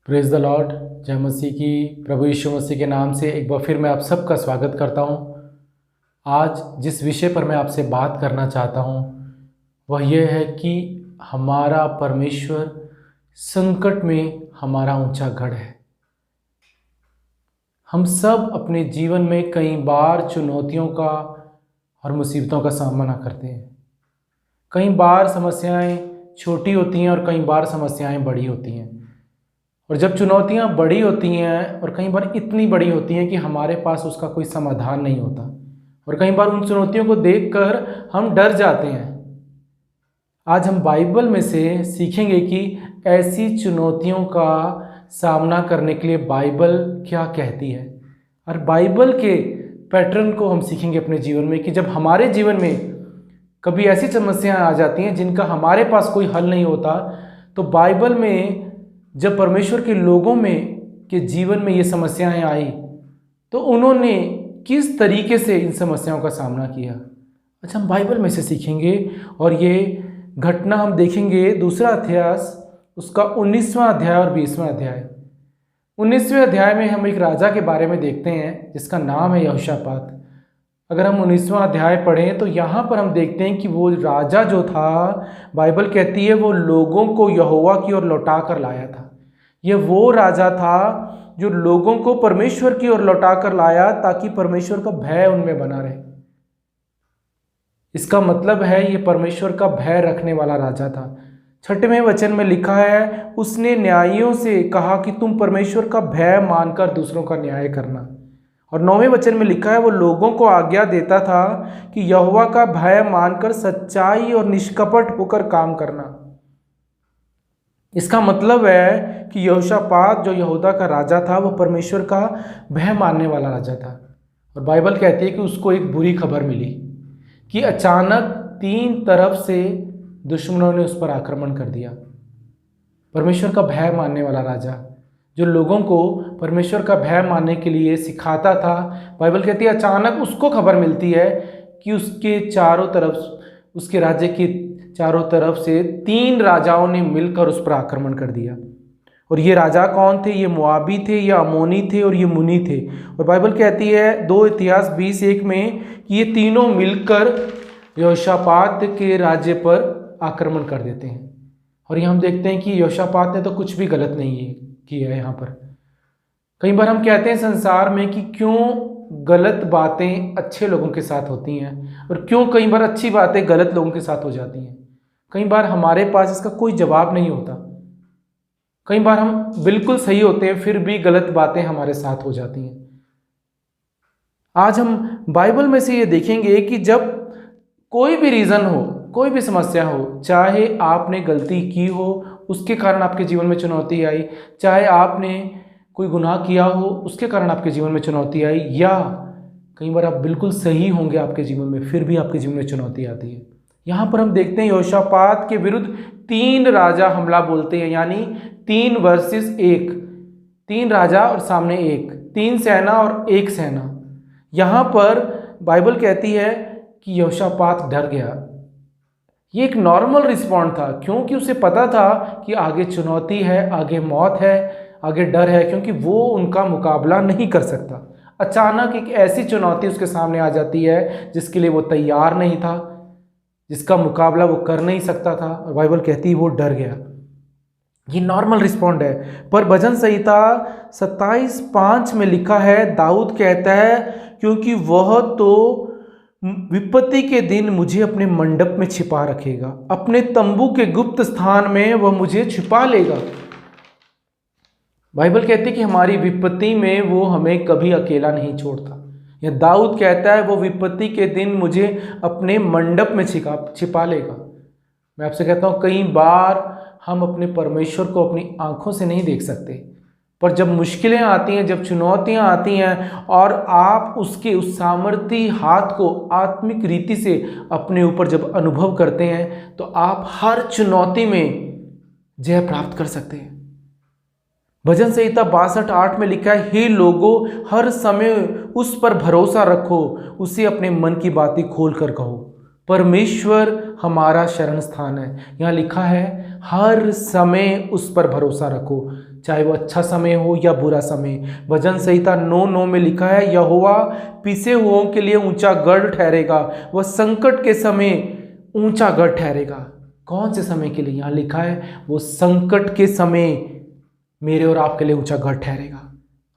Praise the Lord. जय मसीह की। प्रभु यीशु मसीह के नाम से एक बार फिर मैं आप सबका स्वागत करता हूँ। आज जिस विषय पर मैं आपसे बात करना चाहता हूँ वह यह है कि हमारा परमेश्वर संकट में हमारा ऊंचा गढ़ है। हम सब अपने जीवन में कई बार चुनौतियों का और मुसीबतों का सामना करते हैं। कई बार समस्याएं छोटी होती हैं और कई बार समस्याएं बड़ी होती हैं। और जब चुनौतियां बड़ी होती हैं और कई बार इतनी बड़ी होती हैं कि हमारे पास उसका कोई समाधान नहीं होता, और कई बार उन चुनौतियों को देखकर हम डर जाते हैं। आज हम बाइबल में से सीखेंगे कि ऐसी चुनौतियों का सामना करने के लिए बाइबल क्या कहती है, और बाइबल के पैटर्न को हम सीखेंगे अपने जीवन में कि जब हमारे जीवन में कभी ऐसी समस्याएं आ जाती हैं जिनका हमारे पास कोई हल नहीं होता, तो बाइबल में जब परमेश्वर के लोगों में के जीवन में ये समस्याएं आई तो उन्होंने किस तरीके से इन समस्याओं का सामना किया। अच्छा, हम बाइबल में से सीखेंगे और ये घटना हम देखेंगे दूसरा इतिहास उसका 19वां अध्याय और 20वां अध्याय। 19वें अध्याय में हम एक राजा के बारे में देखते हैं जिसका नाम है यहोशापात। अगर हम 19वां अध्याय पढ़ें तो यहाँ पर हम देखते हैं कि वो राजा जो था, बाइबल कहती है वो लोगों को यहोवा की ओर लौटा कर लाया था। ये वो राजा था जो लोगों को परमेश्वर की ओर लौटा कर लाया ताकि परमेश्वर का भय उनमें बना रहे। इसका मतलब है ये परमेश्वर का भय रखने वाला राजा था। 6वें वचन में लिखा है, उसने न्यायियों से कहा कि तुम परमेश्वर का भय मानकर दूसरों का न्याय करना। और 9वें वचन में लिखा है, वो लोगों को आज्ञा देता था कि यहोवा का भय मानकर सच्चाई और निष्कपट होकर काम करना। इसका मतलब है कि यहोशापात जो यहूदा का राजा था वो परमेश्वर का भय मानने वाला राजा था। और बाइबल कहती है कि उसको एक बुरी खबर मिली कि अचानक 3 तरफ से दुश्मनों ने उस पर आक्रमण कर दिया। परमेश्वर का भय मानने वाला राजा जो लोगों को परमेश्वर का भय मानने के लिए सिखाता था, बाइबल कहती है अचानक उसको खबर मिलती है कि उसके चारों तरफ, उसके राज्य के चारों तरफ से 3 राजाओं ने मिलकर उस पर आक्रमण कर दिया। और ये राजा कौन थे? ये मोआबी थे, ये अमोनी थे और ये मुनी थे। और बाइबल कहती है 2 इतिहास 20:1 में कि ये तीनों मिलकर यहोशापात के राज्य पर आक्रमण कर देते हैं। और ये हम देखते हैं कि यहोशापात ने तो कुछ भी गलत नहीं किया है। यहाँ पर कई बार हम कहते हैं संसार में कि क्यों गलत बातें अच्छे लोगों के साथ होती हैं और क्यों कई बार अच्छी बातें गलत लोगों के साथ हो जाती हैं। कई बार हमारे पास इसका कोई जवाब नहीं होता। कई बार हम बिल्कुल सही होते हैं फिर भी गलत बातें हमारे साथ हो जाती हैं। आज हम बाइबल में से ये देखेंगे कि जब कोई भी रीज़न हो, कोई भी समस्या हो, चाहे आपने गलती की हो उसके कारण आपके जीवन में चुनौती आई, चाहे आपने कोई गुनाह किया हो उसके कारण आपके जीवन में चुनौती आई, या कई बार आप बिल्कुल सही होंगे आपके जीवन में फिर भी आपके जीवन में चुनौती आती है। यहाँ पर हम देखते हैं यहोशापात के विरुद्ध 3 राजा हमला बोलते हैं, यानी 3 वर्सेस 1, 3 राजा और सामने 1, 3 सेना और 1 सेना। यहाँ पर बाइबल कहती है कि यहोशापात डर गया। ये एक नॉर्मल रिस्पॉन्ड था क्योंकि उसे पता था कि आगे चुनौती है, आगे मौत है, आगे डर है, क्योंकि वो उनका मुकाबला नहीं कर सकता। अचानक एक ऐसी चुनौती उसके सामने आ जाती है जिसके लिए वो तैयार नहीं था, जिसका मुकाबला वो कर नहीं सकता था, और बाइबल कहती है वो डर गया। ये नॉर्मल रिस्पॉन्ड है। पर भजन संहिता 27:5 में लिखा है, दाऊद कहता है क्योंकि वह तो विपत्ति के दिन मुझे अपने मंडप में छिपा रखेगा, अपने तंबू के गुप्त स्थान में वह मुझे छिपा लेगा। बाइबल कहती है कि हमारी विपत्ति में वो हमें कभी अकेला नहीं छोड़ता। या दाऊद कहता है वो विपत्ति के दिन मुझे अपने मंडप में छिपा लेगा। मैं आपसे कहता हूँ कई बार हम अपने परमेश्वर को अपनी आंखों से नहीं देख सकते, पर जब मुश्किलें आती हैं, जब चुनौतियां आती हैं और आप उसके उस सामर्थी हाथ को आत्मिक रीति से अपने ऊपर जब अनुभव करते हैं तो आप हर चुनौती में जय प्राप्त कर सकते हैं। भजन संहिता 62:8 में लिखा है, हे लोगों हर समय उस पर भरोसा रखो, उसे अपने मन की बातें खोल कर कहो, परमेश्वर हमारा शरण स्थान है। यहाँ लिखा है हर समय उस पर भरोसा रखो। चाहे वो अच्छा समय हो या बुरा समय। भजन संहिता 9:9 में लिखा है, यहोवा पिसे हुओं के लिए ऊंचा गढ़ ठहरेगा, वह संकट के समय ऊंचा गढ़ ठहरेगा। कौन से समय के लिए? यहाँ लिखा है वो संकट के समय मेरे और आपके लिए ऊंचा गढ़ ठहरेगा।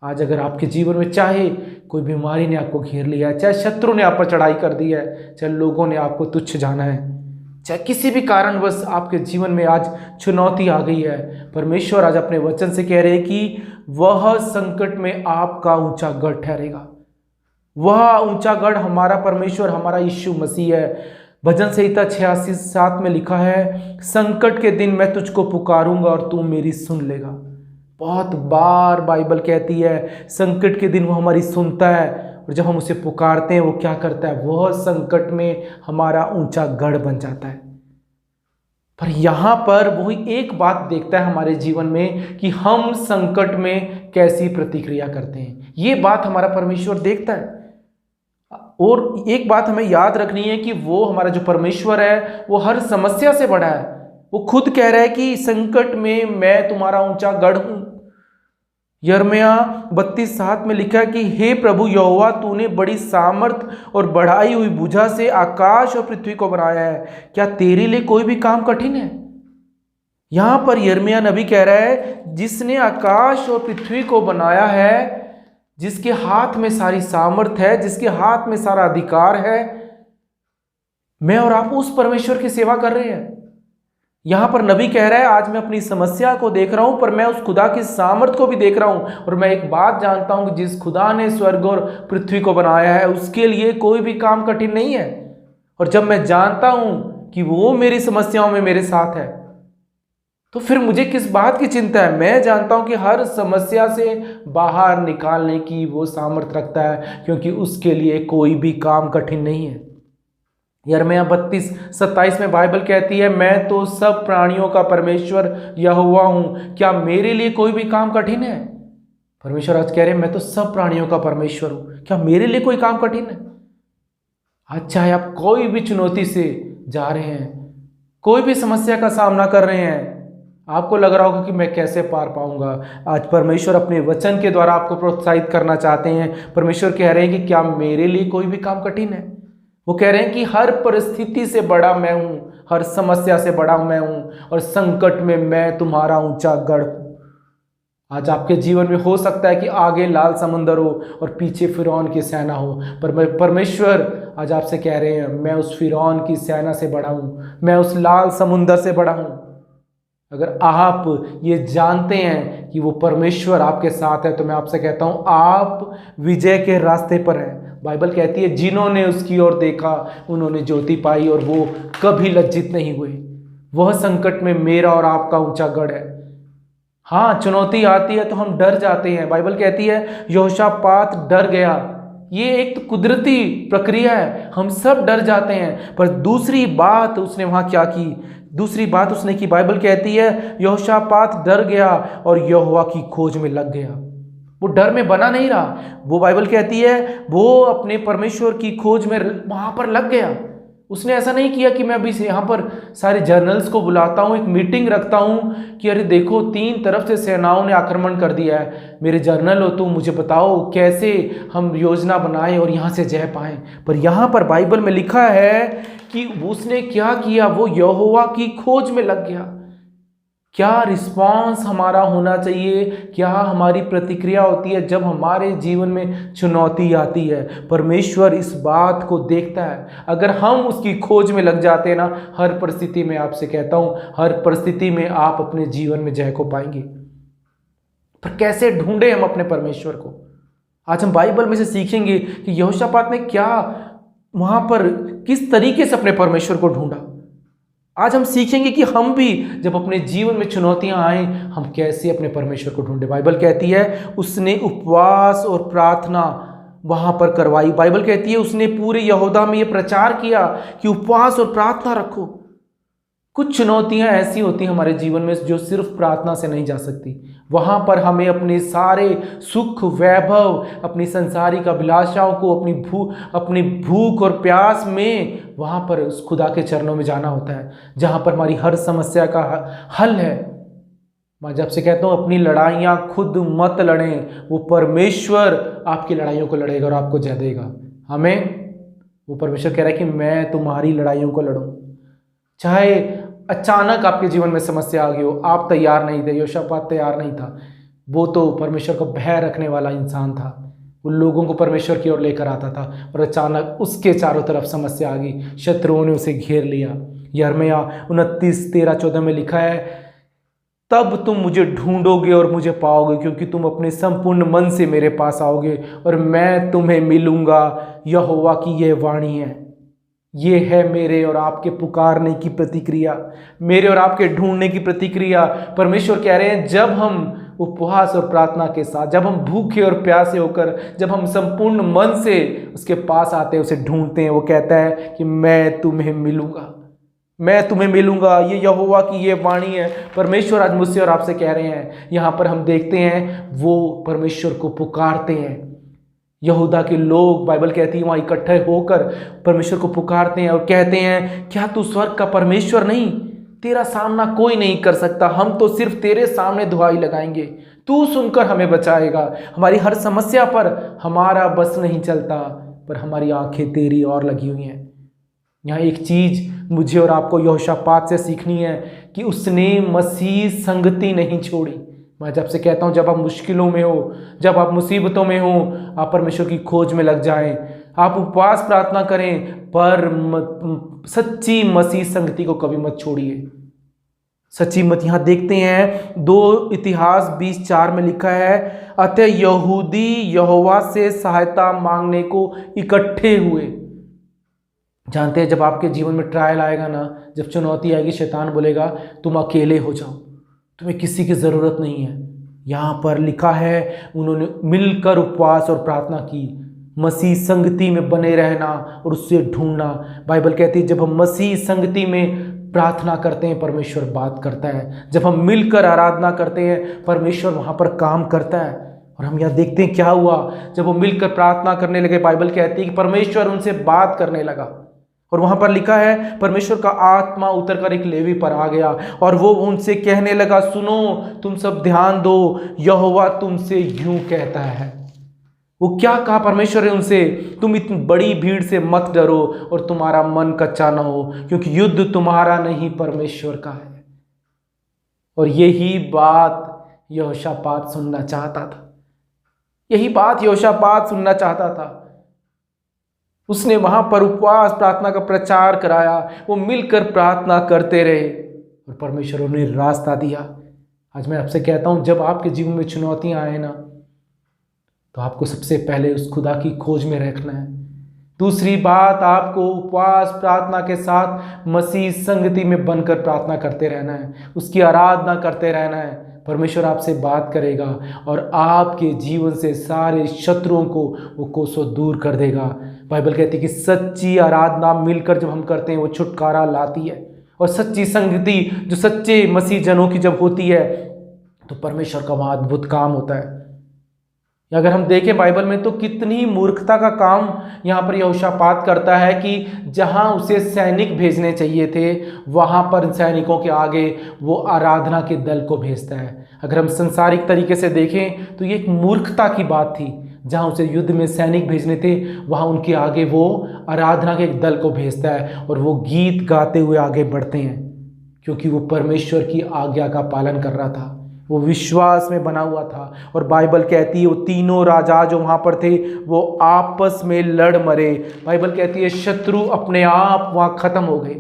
आज अगर आपके जीवन में चाहे कोई बीमारी ने आपको घेर लिया है, चाहे शत्रु ने आप पर चढ़ाई कर दी है, चाहे लोगों ने आपको तुच्छ जाना है, चाहे किसी भी कारणवश आपके जीवन में आज चुनौती आ गई है, परमेश्वर आज अपने वचन से कह रहे हैं कि वह संकट में आपका ऊंचा गढ़ ठहरेगा। वह ऊंचा गढ़ हमारा परमेश्वर, हमारा यीशु मसीह है। भजन संहिता 86:7 में लिखा है, संकट के दिन मैं तुझको पुकारूंगा और तू मेरी सुन लेगा। बहुत बार बाइबल कहती है संकट के दिन वो हमारी सुनता है, और जब हम उसे पुकारते हैं वो क्या करता है? वह संकट में हमारा ऊंचा गढ़ बन जाता है। पर यहाँ पर वही एक बात देखता है हमारे जीवन में कि हम संकट में कैसी प्रतिक्रिया करते हैं। ये बात हमारा परमेश्वर देखता है। और एक बात हमें याद रखनी है कि वो हमारा जो परमेश्वर है वो हर समस्या से बड़ा है। वो खुद कह रहा है कि संकट में मैं तुम्हारा ऊंचा गढ़ हूं। यिर्मयाह 32:7 में लिखा है कि हे प्रभु यहोवा, तूने बड़ी सामर्थ और बढ़ाई हुई भुजा से आकाश और पृथ्वी को बनाया है, क्या तेरे लिए कोई भी काम कठिन है? यहां पर यिर्मयाह नबी कह रहा है, जिसने आकाश और पृथ्वी को बनाया है, जिसके हाथ में सारी सामर्थ है, जिसके हाथ में सारा अधिकार है, मैं और आप उस परमेश्वर की सेवा कर रहे हैं। यहां पर नबी कह रहा है, आज मैं अपनी समस्या को देख रहा हूं, पर मैं उस खुदा की सामर्थ को भी देख रहा हूं, और मैं एक बात जानता हूं कि जिस खुदा ने स्वर्ग और पृथ्वी को बनाया है उसके लिए कोई भी काम कठिन नहीं है। और जब मैं जानता हूं कि वो मेरी समस्याओं में मेरे साथ है, तो फिर मुझे किस बात की चिंता है? मैं जानता हूं कि हर समस्या से बाहर निकालने की वो सामर्थ रखता है, क्योंकि उसके लिए कोई भी काम कठिन नहीं है। यिर्मयाह 32:27 में बाइबल कहती है, मैं तो सब प्राणियों का परमेश्वर यहोवा हूं, क्या मेरे लिए कोई भी काम कठिन है? परमेश्वर आज कह रहे हैं, मैं तो सब प्राणियों का परमेश्वर हूं, क्या मेरे लिए कोई काम कठिन है? आज चाहे आप कोई भी चुनौती से जा रहे हैं, कोई भी समस्या का सामना कर रहे हैं, आपको लग रहा होगा कि मैं कैसे पार पाऊंगा, आज परमेश्वर अपने वचन के द्वारा आपको प्रोत्साहित करना चाहते हैं। परमेश्वर कह रहे हैं कि क्या मेरे लिए कोई भी काम कठिन है? वो कह रहे हैं कि हर परिस्थिति से बड़ा मैं हूं, हर समस्या से बड़ा मैं हूं, और संकट में मैं तुम्हारा ऊंचा गढ़ हूं। आज आपके जीवन में हो सकता है कि आगे लाल समुंदर हो और पीछे फिरौन की सेना हो, पर परमेश्वर आज आपसे कह रहे हैं, मैं उस फिरौन की सेना से बड़ा हूं, मैं उस लाल समुंदर से बड़ा हूं। अगर आप ये जानते हैं कि वो परमेश्वर आपके साथ है, तो मैं आपसे कहता हूं, आप विजय के रास्ते पर हैं। बाइबल कहती है, जिन्होंने उसकी ओर देखा उन्होंने ज्योति पाई, और वो कभी लज्जित नहीं हुए। वह संकट में मेरा और आपका ऊंचा गढ़ है। हाँ, चुनौती आती है तो हम डर जाते हैं। बाइबल कहती है यहोशापात डर गया। ये एक तो कुदरती प्रक्रिया है, हम सब डर जाते हैं। पर दूसरी बात उसने वहां क्या की? दूसरी बात उसने की, बाइबल कहती है यहोशापात डर गया और यहोवा की खोज में लग गया। वो डर में बना नहीं रहा, वो बाइबल कहती है वो अपने परमेश्वर की खोज में वहां पर लग गया। उसने ऐसा नहीं किया कि मैं अभी यहाँ पर सारे जर्नल्स को बुलाता हूँ, एक मीटिंग रखता हूँ कि अरे देखो 3 तरफ से सेनाओं ने आक्रमण कर दिया है, मेरे जर्नल हो तुम, मुझे बताओ कैसे हम योजना बनाएं और यहाँ से जय पाएं। पर यहाँ पर बाइबल में लिखा है कि उसने क्या किया? वो यहोवा की खोज में लग गया। क्या रिस्पॉन्स हमारा होना चाहिए? क्या हमारी प्रतिक्रिया होती है जब हमारे जीवन में चुनौती आती है? परमेश्वर इस बात को देखता है। अगर हम उसकी खोज में लग जाते हैं ना, हर परिस्थिति में, आपसे कहता हूं, हर परिस्थिति में आप अपने जीवन में जय को पाएंगे। पर कैसे ढूंढे हम अपने परमेश्वर को? आज हम बाइबल में से सीखेंगे कि यहोशापात ने क्या वहां पर किस तरीके से अपने परमेश्वर को ढूंढा। आज हम सीखेंगे कि हम भी जब अपने जीवन में चुनौतियां आए, हम कैसे अपने परमेश्वर को ढूंढे। बाइबल कहती है उसने उपवास और प्रार्थना वहां पर करवाई। बाइबल कहती है उसने पूरे यहूदा में ये प्रचार किया कि उपवास और प्रार्थना रखो। कुछ चुनौतियां ऐसी होती हैं हमारे जीवन में जो सिर्फ प्रार्थना से नहीं जा सकती। वहां पर हमें अपने सारे सुख वैभव, अपनी संसारिक अभिलाषाओं को, अपनी भूख और प्यास में वहां पर उस खुदा के चरणों में जाना होता है, जहां पर हमारी हर समस्या का हल है। मैं जब से कहता हूँ अपनी लड़ाइयाँ खुद मत लड़ें, वो परमेश्वर आपकी लड़ाइयों को लड़ेगा और आपको जय देगा। हमें वो परमेश्वर कह रहा है कि मैं तुम्हारी लड़ाइयों को लड़ूं। चाहे अचानक आपके जीवन में समस्या आ गई हो, आप तैयार नहीं थे, यहोशापात तैयार नहीं था। वो तो परमेश्वर को भय रखने वाला इंसान था, वो लोगों को परमेश्वर की ओर लेकर आता था, और अचानक उसके चारों तरफ समस्या आ गई, शत्रुओं ने उसे घेर लिया। यिर्मयाह 29:13-14 में लिखा है, तब तुम मुझे ढूंढोगे और मुझे पाओगे, क्योंकि तुम अपने संपूर्ण मन से मेरे पास आओगे और मैं तुम्हें मिलूंगा। यहोवा की यह वाणी है। ये है मेरे और आपके पुकारने की प्रतिक्रिया, मेरे और आपके ढूंढने की प्रतिक्रिया। परमेश्वर कह रहे हैं, जब हम उपवास और प्रार्थना के साथ, जब हम भूखे और प्यासे होकर, जब हम संपूर्ण मन से उसके पास आते हैं, उसे ढूंढते हैं, वो कहता है कि मैं तुम्हें मिलूंगा, मैं तुम्हें मिलूंगा। ये यहोवा की ये वाणी है। परमेश्वर आज मुझसे और आपसे कह रहे हैं। यहाँ पर हम देखते हैं वो परमेश्वर को पुकारते हैं। यहूदा के लोग, बाइबल कहती है, वहाँ इकट्ठे होकर परमेश्वर को पुकारते हैं और कहते हैं, क्या तू स्वर्ग का परमेश्वर नहीं? तेरा सामना कोई नहीं कर सकता, हम तो सिर्फ तेरे सामने दुहाई लगाएंगे, तू सुनकर हमें बचाएगा। हमारी हर समस्या पर हमारा बस नहीं चलता, पर हमारी आंखें तेरी ओर लगी हुई हैं। यहाँ एक चीज मुझे और आपको यहोशापात से सीखनी है कि उसने मसीह संगति नहीं छोड़ी। मैं जब से कहता हूँ, जब आप मुश्किलों में हो, जब आप मुसीबतों में हो, आप परमेश्वर की खोज में लग जाएं, आप उपवास प्रार्थना करें, पर सच्ची मसीह संगति को कभी मत छोड़िए। सच्ची मत। यहाँ देखते हैं 2 इतिहास 20:4 में लिखा है, अतः यहूदी यहोवा से सहायता मांगने को इकट्ठे हुए। जानते हैं, जब आपके जीवन में ट्रायल आएगा ना, जब चुनौती आएगी, शैतान बोलेगा तुम अकेले हो जाओ, तुम्हें किसी की ज़रूरत नहीं है। यहाँ पर लिखा है, उन्होंने मिलकर उपवास और प्रार्थना की, मसीह संगति में बने रहना और उससे ढूंढना। बाइबल कहती है, जब हम मसीह संगति में प्रार्थना करते हैं, परमेश्वर बात करता है। जब हम मिलकर आराधना करते हैं, परमेश्वर वहाँ पर काम करता है। और हम यहाँ देखते हैं क्या हुआ, जब वो मिलकर प्रार्थना करने लगे, बाइबल कहती है कि परमेश्वर उनसे बात करने लगा। और वहां पर लिखा है, परमेश्वर का आत्मा उतरकर एक लेवी पर आ गया और वो उनसे कहने लगा, सुनो तुम सब ध्यान दो, यहोवा तुमसे यूं कहता है। वो क्या कहा परमेश्वर ने उनसे? तुम इतनी बड़ी भीड़ से मत डरो और तुम्हारा मन कच्चा ना हो, क्योंकि युद्ध तुम्हारा नहीं परमेश्वर का है। और यही बात यहोशापात सुनना चाहता था, यही बात यहोशापात सुनना चाहता था। उसने वहां पर उपवास प्रार्थना का प्रचार कराया, वो मिलकर प्रार्थना करते रहे और परमेश्वर उन्हें रास्ता दिया। आज मैं आपसे कहता हूं, जब आपके जीवन में चुनौतियां आए ना, तो आपको सबसे पहले उस खुदा की खोज में रखना है। दूसरी बात, आपको उपवास प्रार्थना के साथ मसीह संगति में बनकर प्रार्थना करते रहना है, उसकी आराधना करते रहना है। परमेश्वर आपसे बात करेगा और आपके जीवन से सारे शत्रुओं को वो कोसों दूर कर देगा। बाइबल कहती है कि सच्ची आराधना मिलकर जब हम करते हैं, वो छुटकारा लाती है। और सच्ची संगति जो सच्चे मसीह जनों की जब होती है, तो परमेश्वर का वहाँ अद्भुत काम होता है। अगर हम देखें बाइबल में, तो कितनी मूर्खता का काम यहाँ पर यहोशापात करता है कि जहाँ उसे सैनिक भेजने चाहिए थे, वहाँ पर सैनिकों के आगे वो आराधना के दल को भेजता है। अगर हम संसारिक तरीके से देखें तो ये एक मूर्खता की बात थी। जहाँ उसे युद्ध में सैनिक भेजने थे, वहाँ उनके आगे वो आराधना के एक दल को भेजता है और वो गीत गाते हुए आगे बढ़ते हैं, क्योंकि वो परमेश्वर की आज्ञा का पालन कर रहा था, वो विश्वास में बना हुआ था। और बाइबल कहती है, वो तीनों राजा जो वहाँ पर थे, वो आपस में लड़ मरे। बाइबल कहती है, शत्रु अपने आप वहाँ खत्म हो गए।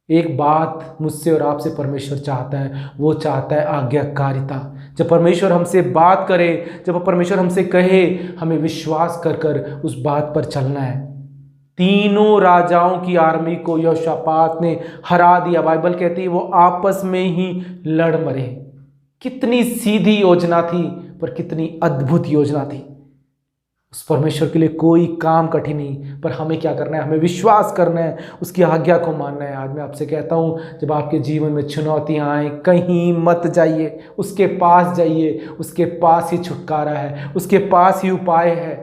एक बात मुझसे और आपसे परमेश्वर चाहता है, वो चाहता है आज्ञाकारिता। जब परमेश्वर हमसे बात करे, जब परमेश्वर हमसे कहे, हमें विश्वास कर कर उस बात पर चलना है। तीनों राजाओं की आर्मी को यहोशापात ने हरा दिया। बाइबल कहती है वो आपस में ही लड़ मरे। कितनी सीधी योजना थी, पर कितनी अद्भुत योजना थी। उस परमेश्वर के लिए कोई काम कठिन नहीं, पर हमें क्या करना है? हमें विश्वास करना है, उसकी आज्ञा को मानना है। आज मैं आपसे कहता हूँ, जब आपके जीवन में चुनौतियाँ आए, कहीं मत जाइए, उसके पास जाइए। उसके पास ही छुटकारा है, उसके पास ही उपाय है।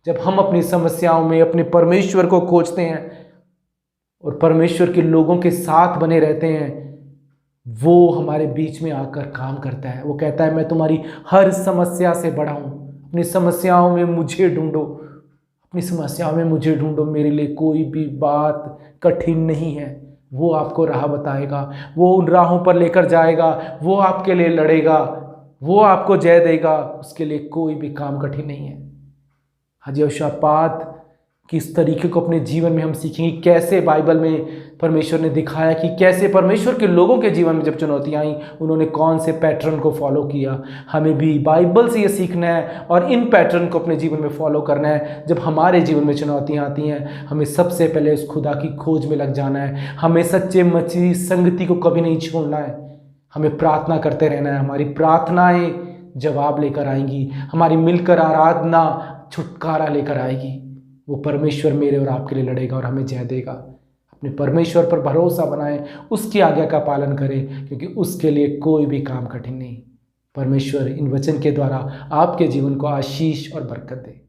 जब हम अपनी समस्याओं में अपने परमेश्वर को खोजते हैं और परमेश्वर के लोगों के साथ बने रहते हैं, वो हमारे बीच में आकर काम करता है। वो कहता है मैं तुम्हारी हर समस्या से बड़ा हूँ, अपनी समस्याओं में मुझे ढूंढो, अपनी समस्याओं में मुझे ढूंढो, मेरे लिए कोई भी बात कठिन नहीं है। वो आपको राह बताएगा, वो उन राहों पर लेकर जाएगा, वो आपके लिए लड़ेगा, वो आपको जय देगा, उसके लिए कोई भी काम कठिन नहीं है। आज यहोशापात किस तरीके को अपने जीवन में हम सीखेंगे, कैसे बाइबल में परमेश्वर ने दिखाया कि कैसे परमेश्वर के लोगों के जीवन में जब चुनौतियाँ आई उन्होंने कौन से पैटर्न को फॉलो किया। हमें भी बाइबल से ये सीखना है और इन पैटर्न को अपने जीवन में फॉलो करना है। जब हमारे जीवन में चुनौतियाँ आती हैं हमें सबसे पहले उस खुदा की खोज में लग जाना है। हमें सच्चे मसीही संगति को कभी नहीं छोड़ना है, हमें प्रार्थना करते रहना है। हमारी प्रार्थनाएं जवाब लेकर आएंगी, हमारी मिलकर आराधना छुटकारा लेकर आएगी। वो परमेश्वर मेरे और आपके लिए लड़ेगा और हमें जय देगा। अपने परमेश्वर पर भरोसा बनाएं, उसकी आज्ञा का पालन करें, क्योंकि उसके लिए कोई भी काम कठिन नहीं। परमेश्वर इन वचन के द्वारा आपके जीवन को आशीष और बरकत दे।